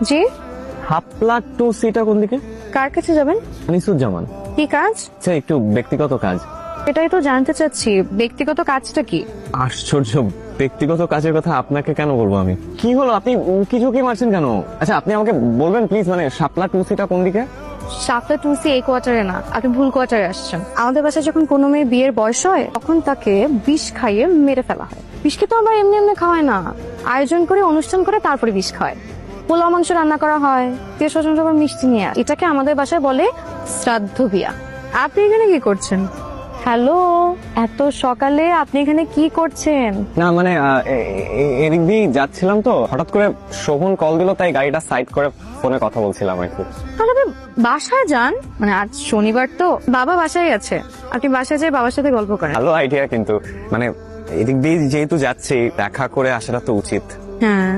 জি। হাপলা two সিটা কোন দিকে? কার কাছে যাবেন? আনিসুজ্জামান। কি কাজ? আচ্ছা, একটু ব্যক্তিগত কাজ। এটাই তো জানতে চাচ্ছি, ব্যক্তিগত কাজটা কি? আশ্চর্য, ব্যক্তিগত কাজের কথা আপনাকে কেন বলবো আমি? কি হলো, আপনি উকি ঝুঁকি মারছেন কেন? আচ্ছা, আপনি আমাকে বলবেন প্লিজ, মানে শাপলা টু সিটা কোন দিকে? শাপলা টুসি এই কোয়ার্টারে না, আপনি ভুল কোয়ার্টারে আসছেন। আমাদের বাসায় যখন কোনো মেয়ে বিয়ের বয়স হয় তখন তাকে বিষ খাইয়ে মেরে ফেলা হয়। বিষকে তো আবার এমনি এমনি খাওয়ায় না, আয়োজন করে অনুষ্ঠান করে তারপরে বিষ খায়। পোলাও মাংস রান্না করা হয়, আত্মীয় স্বজন সবার মিষ্টি নিয়ে। এটাকে আমাদের বাসায় বলে শ্রাদ্ধ বিয়া। আপনি এখানে কি করছেন? হ্যালো, এত সকালে আপনি এখানে কি করছেন? না মানে এদিক দিয়ে যাচ্ছিলাম তো, হঠাৎ করে শোভন কল দিল, তাই গাড়িটা সাইড করে ফোনে কথা বলছিলাম আর কি। তাহলে আপনি বাসায় যান, মানে আজ শনিবার তো, বাবা বাসায় আছে, আপনি বাসায় যেয়ে বাবার সাথে গল্প করেন। ভালো আইডিয়া, কিন্তু মানে এদিক দিয়ে যেহেতু যাচ্ছি, দেখা করে আসাটা তো উচিত। হ্যাঁ।